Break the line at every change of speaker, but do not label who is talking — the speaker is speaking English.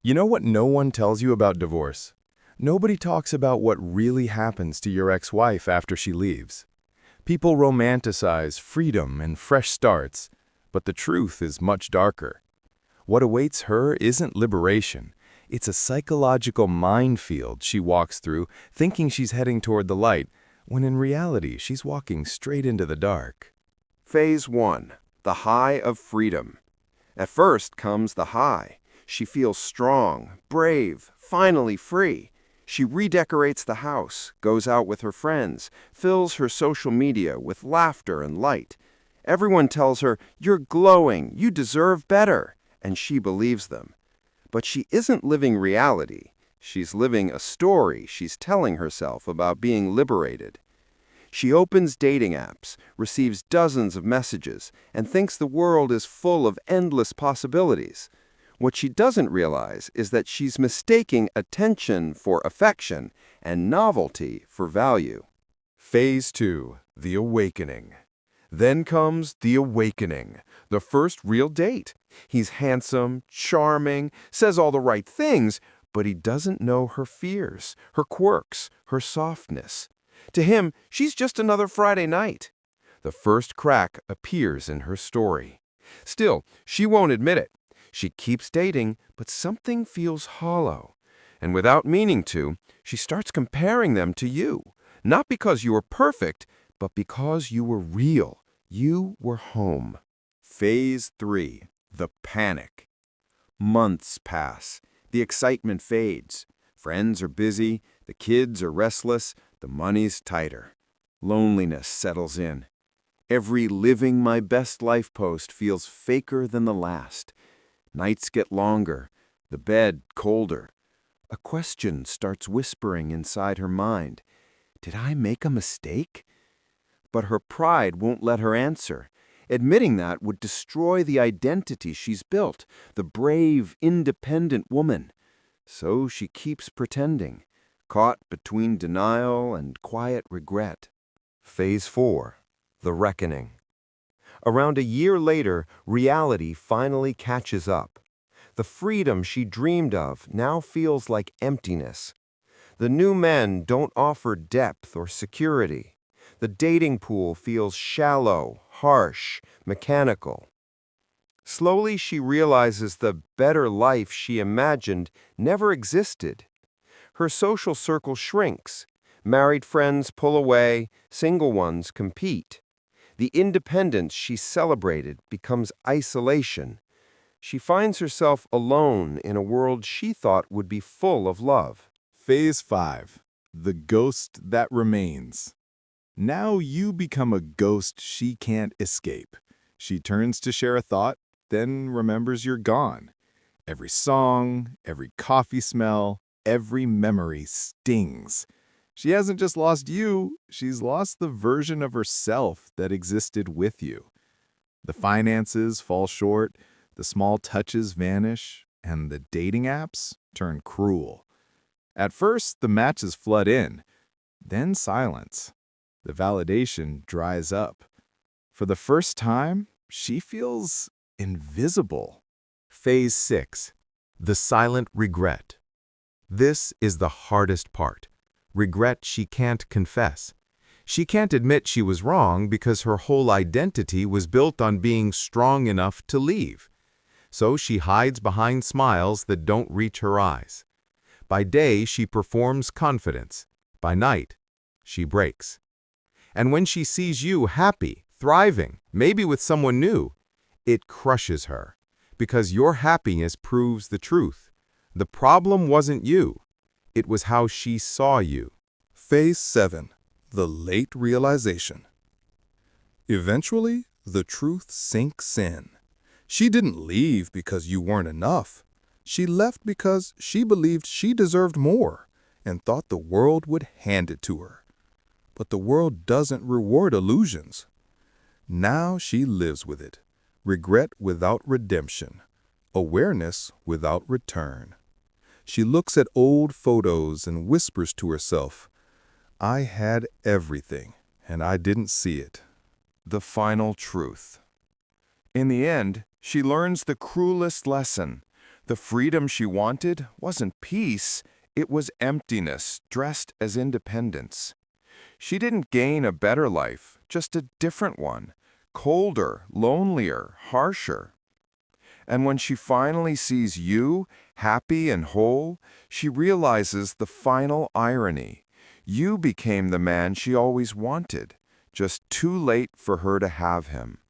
You know what no one tells you about divorce? Nobody talks about what really happens to your ex-wife after she leaves. People romanticize freedom and fresh starts, but the truth is much darker. What awaits her isn't liberation. It's a psychological minefield she walks through, thinking she's heading toward the light, when in reality she's walking straight into the dark.
Phase 1. The high of freedom. At first comes the high. She feels strong, brave, finally free. She redecorates the house, goes out with her friends, fills her social media with laughter and light. Everyone tells her, "You're glowing, you deserve better," and she believes them. But she isn't living reality. She's living a story she's telling herself about being liberated. She opens dating apps, receives dozens of messages, and thinks the world is full of endless possibilities. What she doesn't realize is that she's mistaking attention for affection and novelty for value.
Phase 2. The awakening. Then comes the awakening, the first real date. He's handsome, charming, says all the right things, but he doesn't know her fears, her quirks, her softness. To him, she's just another Friday night. The first crack appears in her story. Still, she won't admit it. She keeps dating, but something feels hollow. And without meaning to, she starts comparing them to you. Not because you were perfect, but because you were real. You were home.
Phase 3. The panic. Months pass. The excitement fades. Friends are busy. The kids are restless. The money's tighter. Loneliness settles in. Every living my best life post feels faker than the last. Nights get longer, the bed colder. A question starts whispering inside her mind. Did I make a mistake? But her pride won't let her answer. Admitting that would destroy the identity she's built, the brave, independent woman. So she keeps pretending, caught between denial and quiet regret.
Phase 4. The reckoning. Around a year later, reality finally catches up. The freedom she dreamed of now feels like emptiness. The new men don't offer depth or security. The dating pool feels shallow, harsh, mechanical. Slowly she realizes the better life she imagined never existed. Her social circle shrinks. Married friends pull away, single ones compete. The independence she celebrated becomes isolation. She finds herself alone in a world she thought would be full of love.
Phase 5. The ghost that remains. Now you become a ghost she can't escape. She turns to share a thought, then remembers you're gone. Every song, every coffee smell, every memory stings. She hasn't just lost you, she's lost the version of herself that existed with you. The finances fall short, the small touches vanish, and the dating apps turn cruel. At first, the matches flood in, then silence. The validation dries up. For the first time, she feels invisible.
Phase 6. The silent regret. This is the hardest part. Regret she can't confess. She can't admit she was wrong because her whole identity was built on being strong enough to leave. So she hides behind smiles that don't reach her eyes. By day, she performs confidence. By night, she breaks. And when she sees you happy, thriving, maybe with someone new, it crushes her. Because your happiness proves the truth. The problem wasn't you. It was how she saw you.
Phase 7. The late realization. Eventually, the truth sinks in. She didn't leave because you weren't enough. She left because she believed she deserved more and thought the world would hand it to her. But the world doesn't reward illusions. Now she lives with it. Regret without redemption. Awareness without return. She looks at old photos and whispers to herself, "I had everything, and I didn't see it."
The final truth. In the end, she learns the cruelest lesson. The freedom she wanted wasn't peace, it was emptiness dressed as independence. She didn't gain a better life, just a different one, colder, lonelier, harsher. And when she finally sees you, happy and whole, she realizes the final irony. You became the man she always wanted, just too late for her to have him.